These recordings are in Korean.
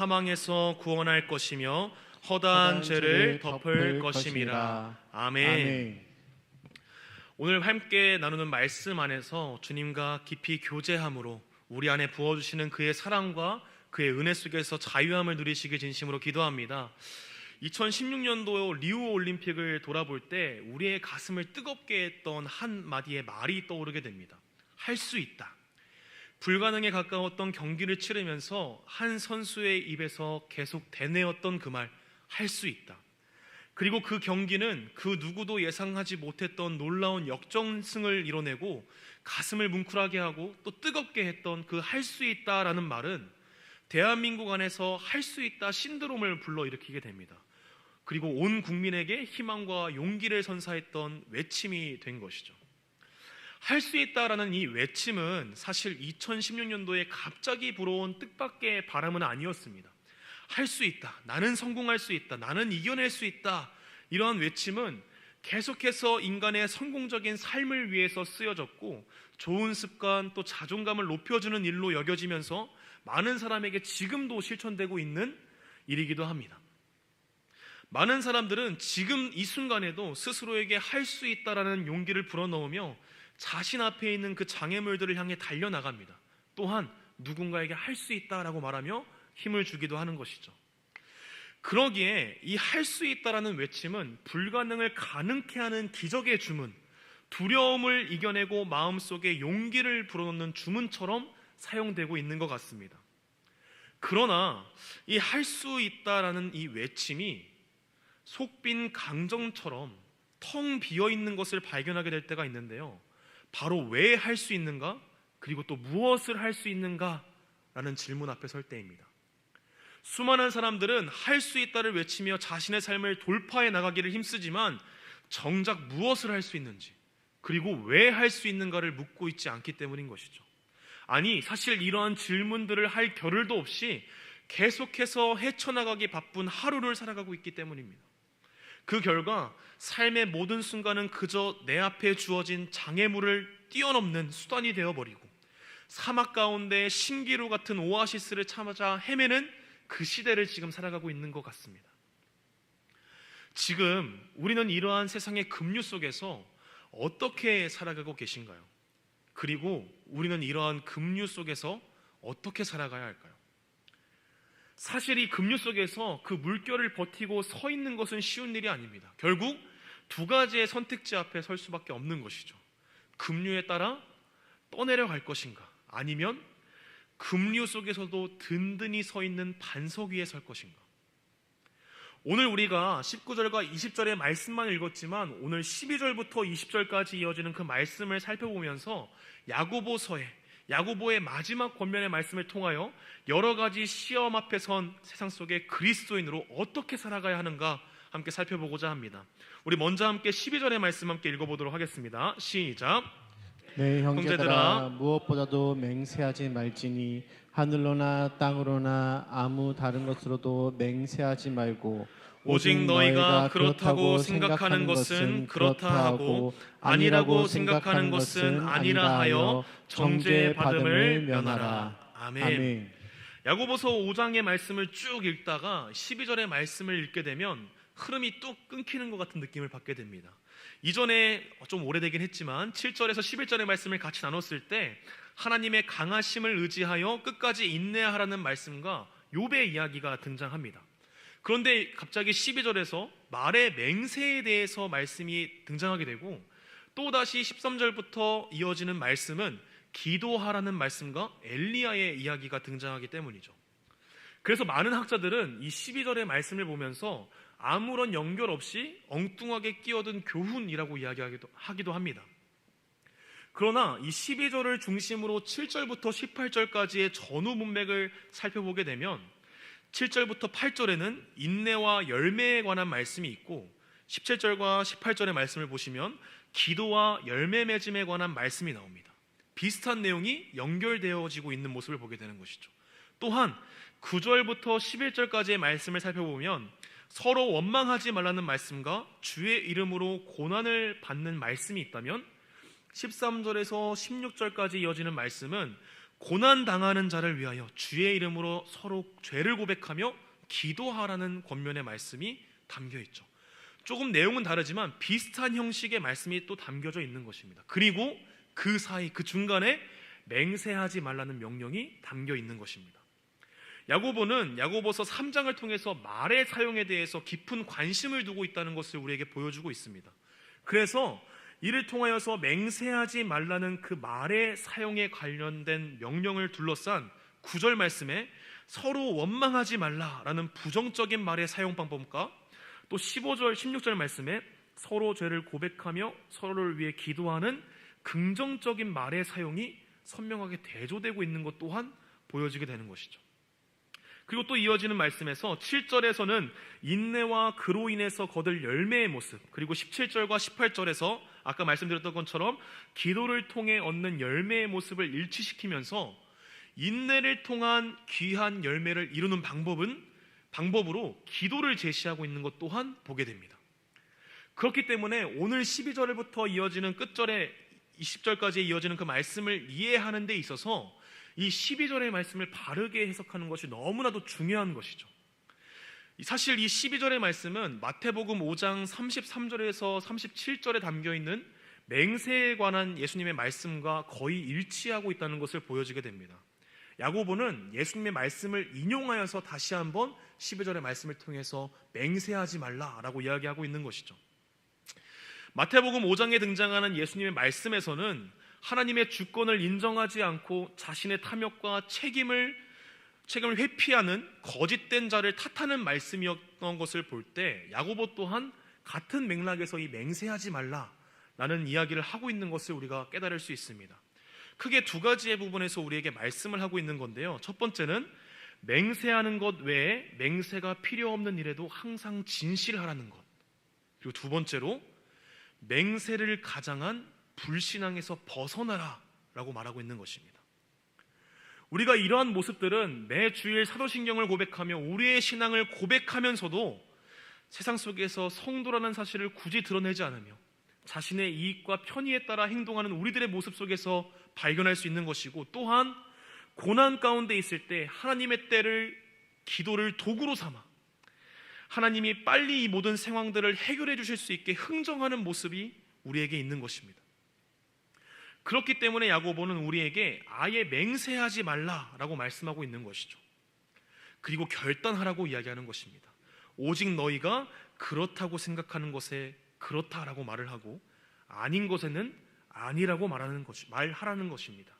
사망에서 구원할 것이며 허다한 죄를 덮을 것임이라. 아멘. 오늘 함께 나누는 말씀 안에서 주님과 깊이 교제함으로 우리 안에 부어주시는 그의 사랑과 그의 은혜 속에서 자유함을 누리시길 진심으로 기도합니다. 2016년도 리우 올림픽을 돌아볼 때 우리의 가슴을 뜨겁게 했던 한마디의 말이 떠오르게 됩니다. 할 수 있다. 불가능에 가까웠던 경기를 치르면서 한 선수의 입에서 계속 되뇌었던 그 말, 할 수 있다. 그리고 그 경기는 그 누구도 예상하지 못했던 놀라운 역전승을 이뤄내고 가슴을 뭉클하게 하고 또 뜨겁게 했던 그 할 수 있다라는 말은 대한민국 안에서 할 수 있다 신드롬을 불러일으키게 됩니다. 그리고 온 국민에게 희망과 용기를 선사했던 외침이 된 것이죠. 할 수 있다라는 이 외침은 사실 2016년도에 갑자기 불어온 뜻밖의 바람은 아니었습니다. 할 수 있다, 나는 성공할 수 있다, 나는 이겨낼 수 있다, 이러한 외침은 계속해서 인간의 성공적인 삶을 위해서 쓰여졌고 좋은 습관 또 자존감을 높여주는 일로 여겨지면서 많은 사람에게 지금도 실천되고 있는 일이기도 합니다. 많은 사람들은 지금 이 순간에도 스스로에게 할 수 있다라는 용기를 불어넣으며 자신 앞에 있는 그 장애물들을 향해 달려나갑니다. 또한 누군가에게 할 수 있다라고 말하며 힘을 주기도 하는 것이죠. 그러기에 이 할 수 있다라는 외침은 불가능을 가능케 하는 기적의 주문, 두려움을 이겨내고 마음속에 용기를 불어넣는 주문처럼 사용되고 있는 것 같습니다. 그러나 이 할 수 있다라는 이 외침이 속빈 강정처럼 텅 비어있는 것을 발견하게 될 때가 있는데요, 바로 왜 할 수 있는가? 그리고 또 무엇을 할 수 있는가? 라는 질문 앞에 설 때입니다. 수많은 사람들은 할 수 있다를 외치며 자신의 삶을 돌파해 나가기를 힘쓰지만 정작 무엇을 할 수 있는지, 그리고 왜 할 수 있는가를 묻고 있지 않기 때문인 것이죠. 아니, 사실 이러한 질문들을 할 겨를도 없이 계속해서 헤쳐나가기 바쁜 하루를 살아가고 있기 때문입니다. 그 결과 삶의 모든 순간은 그저 내 앞에 주어진 장애물을 뛰어넘는 수단이 되어버리고 사막 가운데 신기루 같은 오아시스를 찾아 헤매는 그 시대를 지금 살아가고 있는 것 같습니다. 지금 우리는 이러한 세상의 급류 속에서 어떻게 살아가고 계신가요? 그리고 우리는 이러한 급류 속에서 어떻게 살아가야 할까요? 사실 이 급류 속에서 그 물결을 버티고 서 있는 것은 쉬운 일이 아닙니다. 결국 두 가지의 선택지 앞에 설 수밖에 없는 것이죠. 급류에 따라 떠내려갈 것인가, 아니면 급류 속에서도 든든히 서 있는 반석 위에 설 것인가. 오늘 우리가 19절과 20절의 말씀만 읽었지만 오늘 12절부터 20절까지 이어지는 그 말씀을 살펴보면서 야고보의 마지막 권면의 말씀을 통하여 여러 가지 시험 앞에 선 세상 속의 그리스도인으로 어떻게 살아가야 하는가 함께 살펴보고자 합니다. 우리 먼저 함께 12절의 말씀 함께 읽어보도록 하겠습니다. 시작. 네, 형제들아, 무엇보다도 맹세하지 말지니 하늘로나 땅으로나 아무 다른 것으로도 맹세하지 말고 오직 너희가 그렇다고 생각하는 것은 그렇다 하고 아니라고 생각하는 것은 아니라 하여 정죄받음을 면하라. 아멘. 야고보서 5장의 말씀을 쭉 읽다가 12절의 말씀을 읽게 되면 흐름이 뚝 끊기는 것 같은 느낌을 받게 됩니다. 이전에 좀 오래되긴 했지만 7절에서 11절의 말씀을 같이 나눴을 때 하나님의 강하심을 의지하여 끝까지 인내하라는 말씀과 욥의 이야기가 등장합니다. 그런데 갑자기 12절에서 말의 맹세에 대해서 말씀이 등장하게 되고 또다시 13절부터 이어지는 말씀은 기도하라는 말씀과 엘리야의 이야기가 등장하기 때문이죠. 그래서 많은 학자들은 이 12절의 말씀을 보면서 아무런 연결 없이 엉뚱하게 끼어든 교훈이라고 이야기하기도 합니다. 그러나 이 12절을 중심으로 7절부터 18절까지의 전후 문맥을 살펴보게 되면 7절부터 8절에는 인내와 열매에 관한 말씀이 있고 17절과 18절의 말씀을 보시면 기도와 열매 맺음에 관한 말씀이 나옵니다. 비슷한 내용이 연결되어지고 있는 모습을 보게 되는 것이죠. 또한 9절부터 11절까지의 말씀을 살펴보면 서로 원망하지 말라는 말씀과 주의 이름으로 고난을 받는 말씀이 있다면 13절에서 16절까지 이어지는 말씀은 고난 당하는 자를 위하여 주의 이름으로 서로 죄를 고백하며 기도하라는 권면의 말씀이 담겨 있죠. 조금 내용은 다르지만 비슷한 형식의 말씀이 또 담겨져 있는 것입니다. 그리고 그 사이, 그 중간에 맹세하지 말라는 명령이 담겨 있는 것입니다. 야고보는 야고보서 3장을 통해서 말의 사용에 대해서 깊은 관심을 두고 있다는 것을 우리에게 보여주고 있습니다. 그래서 이를 통하여서 맹세하지 말라는 그 말의 사용에 관련된 명령을 둘러싼 9절 말씀에 서로 원망하지 말라라는 부정적인 말의 사용 방법과 또 15절, 16절 말씀에 서로 죄를 고백하며 서로를 위해 기도하는 긍정적인 말의 사용이 선명하게 대조되고 있는 것 또한 보여지게 되는 것이죠. 그리고 또 이어지는 말씀에서 7절에서는 인내와 그로 인해서 거둘 열매의 모습, 그리고 17절과 18절에서 아까 말씀드렸던 것처럼 기도를 통해 얻는 열매의 모습을 일치시키면서 인내를 통한 귀한 열매를 이루는 방법으로 기도를 제시하고 있는 것 또한 보게 됩니다. 그렇기 때문에 오늘 12절부터 이어지는 끝절에 20절까지 이어지는 그 말씀을 이해하는 데 있어서 이 12절의 말씀을 바르게 해석하는 것이 너무나도 중요한 것이죠. 사실 이 12절의 말씀은 마태복음 5장 33절에서 37절에 담겨있는 맹세에 관한 예수님의 말씀과 거의 일치하고 있다는 것을 보여주게 됩니다. 야고보는 예수님의 말씀을 인용하여서 다시 한번 12절의 말씀을 통해서 맹세하지 말라라고 이야기하고 있는 것이죠. 마태복음 5장에 등장하는 예수님의 말씀에서는 하나님의 주권을 인정하지 않고 자신의 탐욕과 책임을 회피하는 거짓된 자를 탓하는 말씀이었던 것을 볼 때 야고보 또한 같은 맥락에서 이 맹세하지 말라라는 이야기를 하고 있는 것을 우리가 깨달을 수 있습니다. 크게 두 가지의 부분에서 우리에게 말씀을 하고 있는 건데요. 첫 번째는 맹세하는 것 외에 맹세가 필요 없는 일에도 항상 진실하라는 것. 그리고 두 번째로 맹세를 가장한 불신앙에서 벗어나라 라고 말하고 있는 것입니다. 우리가 이러한 모습들은 매 주일 사도신경을 고백하며 우리의 신앙을 고백하면서도 세상 속에서 성도라는 사실을 굳이 드러내지 않으며 자신의 이익과 편의에 따라 행동하는 우리들의 모습 속에서 발견할 수 있는 것이고, 또한 고난 가운데 있을 때 하나님의 때를 기도를 도구로 삼아 하나님이 빨리 이 모든 상황들을 해결해 주실 수 있게 흥정하는 모습이 우리에게 있는 것입니다. 그렇기 때문에 야고보는 우리에게 아예 맹세하지 말라라고 말씀하고 있는 것이죠. 그리고 결단하라고 이야기하는 것입니다. 오직 너희가 그렇다고 생각하는 것에 그렇다라고 말을 하고 아닌 것에는 아니라고 말하라는 것입니다.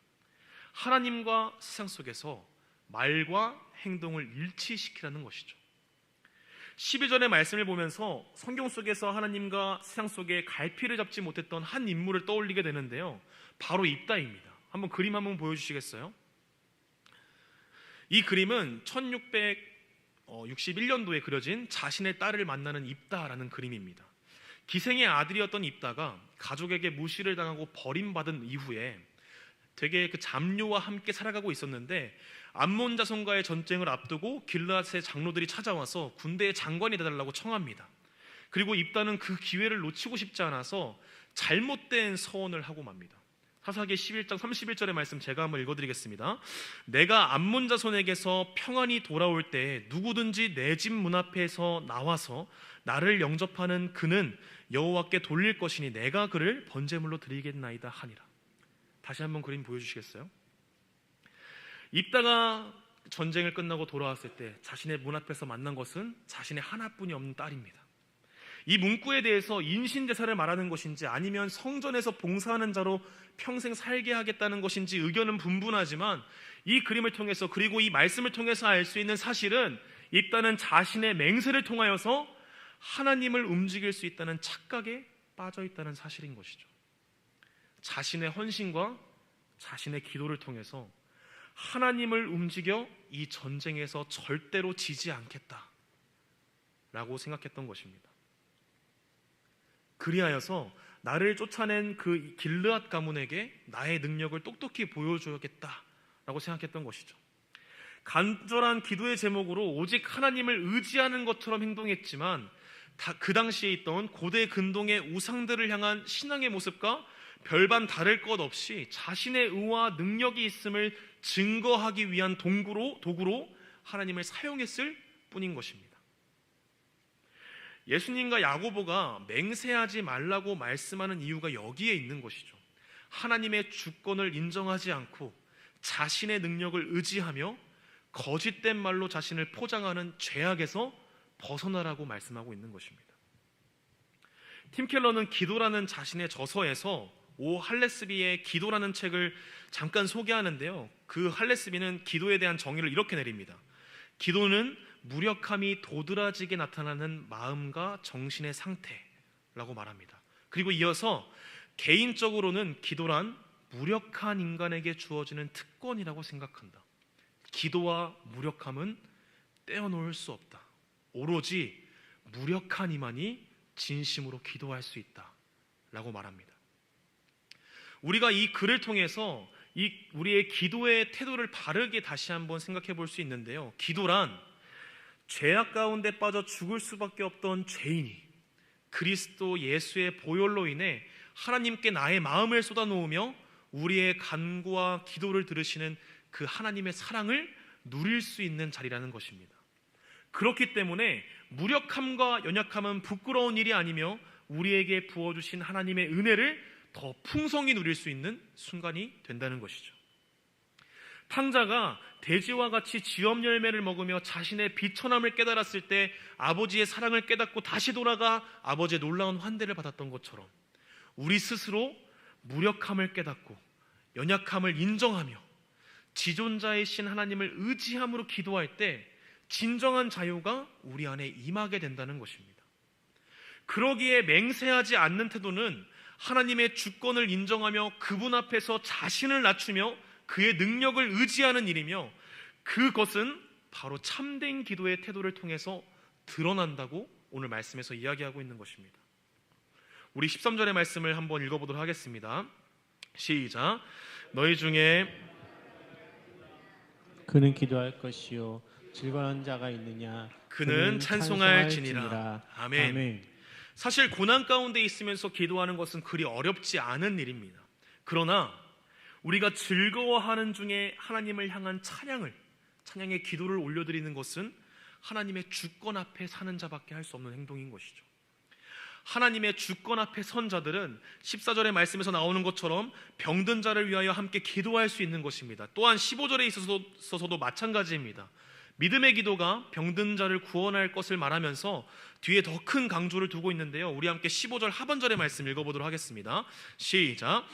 하나님과 세상 속에서 말과 행동을 일치시키라는 것이죠. 12절의 말씀을 보면서 성경 속에서 하나님과 세상 속에 갈피를 잡지 못했던 한 인물을 떠올리게 되는데요. 바로 입다입니다. 한번 그림 한번 보여주시겠어요? 이 그림은 1661년도에 그려진 자신의 딸을 만나는 입다라는 그림입니다. 기생의 아들이었던 입다가 가족에게 무시를 당하고 버림받은 이후에 되게 그 잡료와 함께 살아가고 있었는데 암몬 자손과의 전쟁을 앞두고 길르앗의 장로들이 찾아와서 군대의 장관이 되달라고 청합니다. 그리고 입다는 그 기회를 놓치고 싶지 않아서 잘못된 서원을 하고 맙니다. 사사기 11장 31절의 말씀 제가 한번 읽어드리겠습니다. 내가 암몬 자손에게서 평안히 돌아올 때 누구든지 내 집 문 앞에서 나와서 나를 영접하는 그는 여호와께 돌릴 것이니 내가 그를 번제물로 드리겠나이다 하니라. 다시 한번 그림 보여주시겠어요? 입다가 전쟁을 끝나고 돌아왔을 때 자신의 문 앞에서 만난 것은 자신의 하나뿐이 없는 딸입니다. 이 문구에 대해서 인신제사를 말하는 것인지 아니면 성전에서 봉사하는 자로 평생 살게 하겠다는 것인지 의견은 분분하지만 이 그림을 통해서, 그리고 이 말씀을 통해서 알 수 있는 사실은 입다는 자신의 맹세를 통하여서 하나님을 움직일 수 있다는 착각에 빠져 있다는 사실인 것이죠. 자신의 헌신과 자신의 기도를 통해서 하나님을 움직여 이 전쟁에서 절대로 지지 않겠다라고 생각했던 것입니다. 그리하여서 나를 쫓아낸 그 길르앗 가문에게 나의 능력을 똑똑히 보여줘야겠다라고 생각했던 것이죠. 간절한 기도의 제목으로 오직 하나님을 의지하는 것처럼 행동했지만 그 당시에 있던 고대 근동의 우상들을 향한 신앙의 모습과 별반 다를 것 없이 자신의 의와 능력이 있음을 증거하기 위한 도구로 하나님을 사용했을 뿐인 것입니다. 예수님과 야고보가 맹세하지 말라고 말씀하는 이유가 여기에 있는 것이죠. 하나님의 주권을 인정하지 않고 자신의 능력을 의지하며 거짓된 말로 자신을 포장하는 죄악에서 벗어나라고 말씀하고 있는 것입니다. 팀 켈러는 기도라는 자신의 저서에서 오 할레스비의 기도라는 책을 잠깐 소개하는데요. 그 할레스비는 기도에 대한 정의를 이렇게 내립니다. 기도는 무력함이 도드라지게 나타나는 마음과 정신의 상태라고 말합니다. 그리고 이어서 개인적으로는 기도란 무력한 인간에게 주어지는 특권이라고 생각한다. 기도와 무력함은 떼어놓을 수 없다. 오로지 무력한 이만이 진심으로 기도할 수 있다 라고 말합니다. 우리가 이 글을 통해서 우리의 기도의 태도를 바르게 다시 한번 생각해 볼 수 있는데요. 기도란 죄악 가운데 빠져 죽을 수밖에 없던 죄인이 그리스도 예수의 보혈로 인해 하나님께 나의 마음을 쏟아놓으며 우리의 간구와 기도를 들으시는 그 하나님의 사랑을 누릴 수 있는 자리라는 것입니다. 그렇기 때문에 무력함과 연약함은 부끄러운 일이 아니며 우리에게 부어주신 하나님의 은혜를 더 풍성히 누릴 수 있는 순간이 된다는 것이죠. 탕자가 돼지와 같이 지엄 열매를 먹으며 자신의 비천함을 깨달았을 때 아버지의 사랑을 깨닫고 다시 돌아가 아버지의 놀라운 환대를 받았던 것처럼 우리 스스로 무력함을 깨닫고 연약함을 인정하며 지존자이신 하나님을 의지함으로 기도할 때 진정한 자유가 우리 안에 임하게 된다는 것입니다. 그러기에 맹세하지 않는 태도는 하나님의 주권을 인정하며 그분 앞에서 자신을 낮추며 그의 능력을 의지하는 일이며 그것은 바로 참된 기도의 태도를 통해서 드러난다고 오늘 말씀에서 이야기하고 있는 것입니다. 우리 13절의 말씀을 한번 읽어보도록 하겠습니다. 시작. 너희 중에 그는 기도할 것이요 즐거운 자가 있느냐 그는 찬송할지니라. 아멘. 아멘. 사실 고난 가운데 있으면서 기도하는 것은 그리 어렵지 않은 일입니다. 그러나 우리가 즐거워하는 중에 하나님을 향한 찬양의 기도를 올려드리는 것은 하나님의 주권 앞에 사는 자밖에 할 수 없는 행동인 것이죠. 하나님의 주권 앞에 선 자들은 14절의 말씀에서 나오는 것처럼 병든 자를 위하여 함께 기도할 수 있는 것입니다. 또한 15절에 있어서도 마찬가지입니다. 믿음의 기도가 병든 자를 구원할 것을 말하면서 뒤에 더 큰 강조를 두고 있는데요. 우리 함께 15절 하반절의 말씀 읽어보도록 하겠습니다. 시작.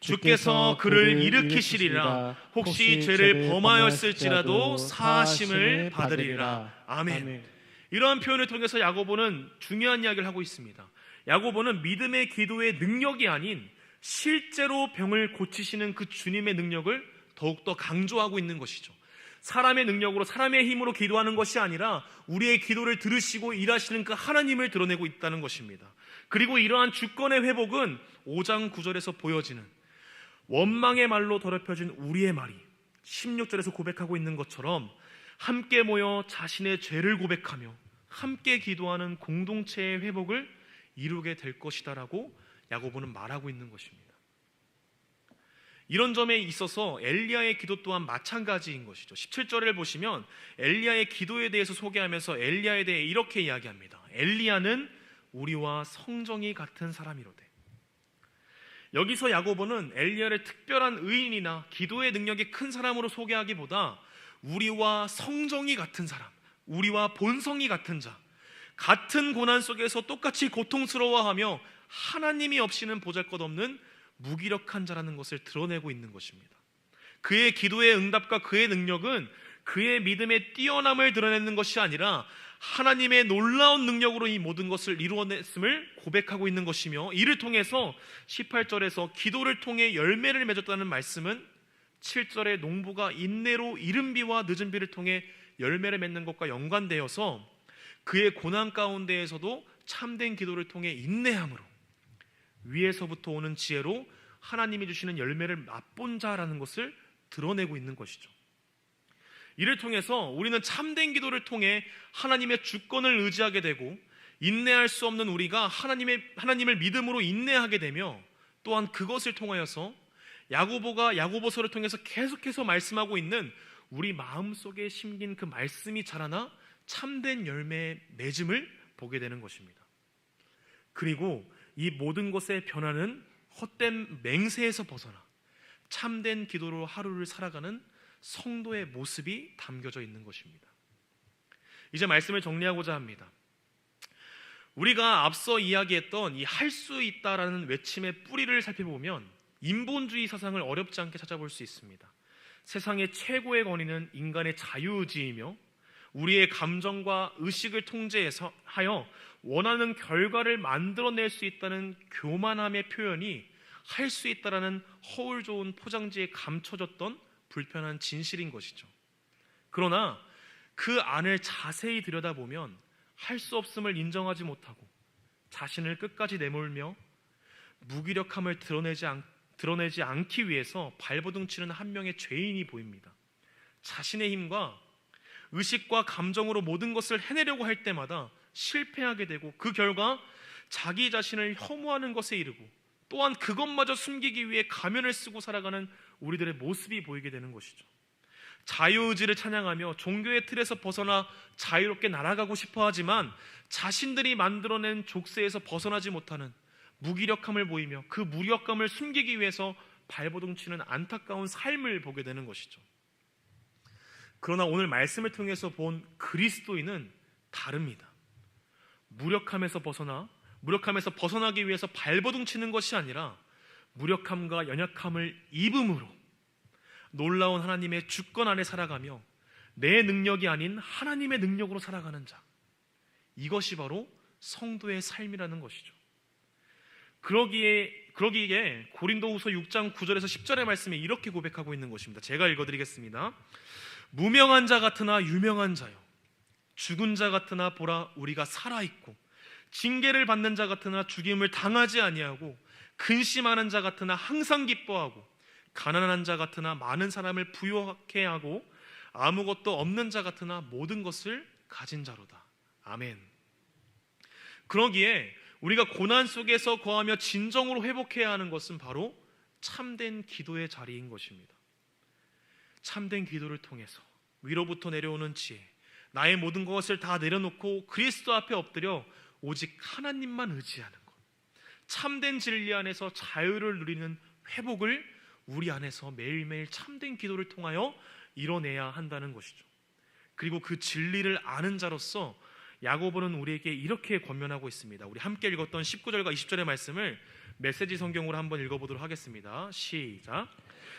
주께서 그를 일으키시리라. 혹시 죄를 범하였을지라도 사하심을 받으리라. 아멘. 이러한 표현을 통해서 야고보는 중요한 이야기를 하고 있습니다. 야고보는 믿음의 기도의 능력이 아닌 실제로 병을 고치시는 그 주님의 능력을 더욱더 강조하고 있는 것이죠. 사람의 능력으로 사람의 힘으로 기도하는 것이 아니라 우리의 기도를 들으시고 일하시는 그 하나님을 드러내고 있다는 것입니다. 그리고 이러한 주권의 회복은 5장 9절에서 보여지는 원망의 말로 더럽혀진 우리의 말이 16절에서 고백하고 있는 것처럼 함께 모여 자신의 죄를 고백하며 함께 기도하는 공동체의 회복을 이루게 될 것이다라고 야고보는 말하고 있는 것입니다. 이런 점에 있어서 엘리야의 기도 또한 마찬가지인 것이죠. 17절을 보시면 엘리야의 기도에 대해서 소개하면서 엘리야에 대해 이렇게 이야기합니다. 엘리야는 우리와 성정이 같은 사람이로되. 여기서 야고보는 엘리야를 특별한 의인이나 기도의 능력이 큰 사람으로 소개하기보다 우리와 성정이 같은 사람, 우리와 본성이 같은 자, 같은 고난 속에서 똑같이 고통스러워하며 하나님이 없이는 보잘것없는 무기력한 자라는 것을 드러내고 있는 것입니다. 그의 기도의 응답과 그의 능력은 그의 믿음의 뛰어남을 드러내는 것이 아니라 하나님의 놀라운 능력으로 이 모든 것을 이루어냈음을 고백하고 있는 것이며, 이를 통해서 18절에서 기도를 통해 열매를 맺었다는 말씀은 7절의 농부가 인내로 이른 비와 늦은 비를 통해 열매를 맺는 것과 연관되어서 그의 고난 가운데에서도 참된 기도를 통해 인내함으로 위에서부터 오는 지혜로 하나님이 주시는 열매를 맛본 자라는 것을 드러내고 있는 것이죠. 이를 통해서 우리는 참된 기도를 통해 하나님의 주권을 의지하게 되고, 인내할 수 없는 우리가 하나님을 믿음으로 인내하게 되며, 또한 그것을 통하여서 야고보가 야고보서를 통해서 계속해서 말씀하고 있는 우리 마음속에 심긴 그 말씀이 자라나 참된 열매의 맺음을 보게 되는 것입니다. 그리고 이 모든 것의 변화는 헛된 맹세에서 벗어나 참된 기도로 하루를 살아가는 성도의 모습이 담겨져 있는 것입니다. 이제 말씀을 정리하고자 합니다. 우리가 앞서 이야기했던 이 할 수 있다라는 외침의 뿌리를 살펴보면 인본주의 사상을 어렵지 않게 찾아볼 수 있습니다. 세상의 최고의 권위는 인간의 자유의지이며 우리의 감정과 의식을 통제해서 하여 원하는 결과를 만들어낼 수 있다는 교만함의 표현이 할 수 있다라는 허울 좋은 포장지에 감춰졌던 불편한 진실인 것이죠. 그러나 그 안을 자세히 들여다보면 할 수 없음을 인정하지 못하고 자신을 끝까지 내몰며 무기력함을 드러내지 않기 위해서 발버둥치는 한 명의 죄인이 보입니다. 자신의 힘과 의식과 감정으로 모든 것을 해내려고 할 때마다 실패하게 되고 그 결과 자기 자신을 혐오하는 것에 이르고 또한 그것마저 숨기기 위해 가면을 쓰고 살아가는 우리들의 모습이 보이게 되는 것이죠. 자유의지를 찬양하며 종교의 틀에서 벗어나 자유롭게 날아가고 싶어 하지만 자신들이 만들어낸 족쇄에서 벗어나지 못하는 무기력함을 보이며 그 무력감을 숨기기 위해서 발버둥치는 안타까운 삶을 보게 되는 것이죠. 그러나 오늘 말씀을 통해서 본 그리스도인은 다릅니다. 무력함에서 벗어나기 위해서 발버둥치는 것이 아니라 무력함과 연약함을 입음으로 놀라운 하나님의 주권 안에 살아가며 내 능력이 아닌 하나님의 능력으로 살아가는 자, 이것이 바로 성도의 삶이라는 것이죠. 그러기에 고린도후서 6장 9절에서 10절의 말씀에 이렇게 고백하고 있는 것입니다. 제가 읽어드리겠습니다. 무명한 자 같으나 유명한 자요, 죽은 자 같으나 보라 우리가 살아있고, 징계를 받는 자 같으나 죽임을 당하지 아니하고, 근심하는 자 같으나 항상 기뻐하고, 가난한 자 같으나 많은 사람을 부유하게 하고, 아무것도 없는 자 같으나 모든 것을 가진 자로다. 아멘. 그러기에 우리가 고난 속에서 거하며 진정으로 회복해야 하는 것은 바로 참된 기도의 자리인 것입니다. 참된 기도를 통해서 위로부터 내려오는 지혜, 나의 모든 것을 다 내려놓고 그리스도 앞에 엎드려 오직 하나님만 의지하는 것, 참된 진리 안에서 자유를 누리는 회복을 우리 안에서 매일매일 참된 기도를 통하여 이뤄내야 한다는 것이죠. 그리고 그 진리를 아는 자로서 야고보는 우리에게 이렇게 권면하고 있습니다. 우리 함께 읽었던 19절과 20절의 말씀을 메시지 성경으로 한번 읽어보도록 하겠습니다. 시작.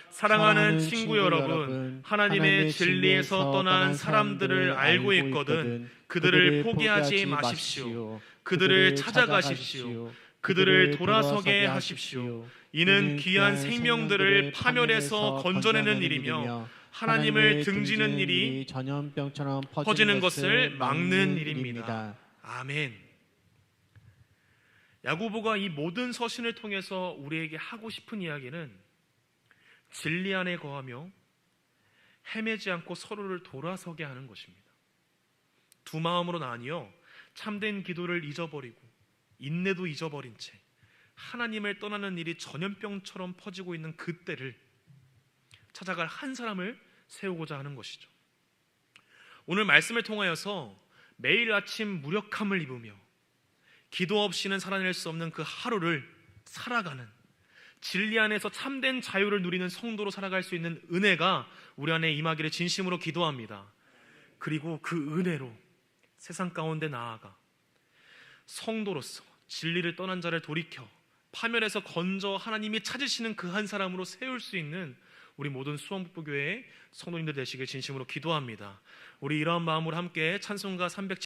사랑하는 친구 여러분, 하나님의 진리에서 떠난 사람들을 알고 있거든 그들을 포기하지 마십시오. 그들을 찾아가십시오. 그들을 돌아서게 하십시오. 이는 귀한 생명들을 파멸해서 건져내는 일이며 하나님을 등지는 일이 전염병처럼 퍼지는 것을 막는 일입니다. 아멘. 야고보가 이 모든 서신을 통해서 우리에게 하고 싶은 이야기는 진리 안에 거하며 헤매지 않고 서로를 돌아서게 하는 것입니다. 두 마음으로 나뉘어 참된 기도를 잊어버리고 인내도 잊어버린 채 하나님을 떠나는 일이 전염병처럼 퍼지고 있는 그때를 찾아갈 한 사람을 세우고자 하는 것이죠. 오늘 말씀을 통하여서 매일 아침 무력함을 입으며 기도 없이는 살아낼 수 없는 그 하루를 살아가는, 진리 안에서 참된 자유를 누리는 성도로 살아갈 수 있는 은혜가 우리 안에 임하기를 진심으로 기도합니다. 그리고 그 은혜로 세상 가운데 나아가 성도로서 진리를 떠난 자를 돌이켜 파멸에서 건져 하나님이 찾으시는 그 한 사람으로 세울 수 있는 우리 모든 수원북부교회의 성도님들 되시길 진심으로 기도합니다. 우리 이러한 마음으로 함께 찬송가 307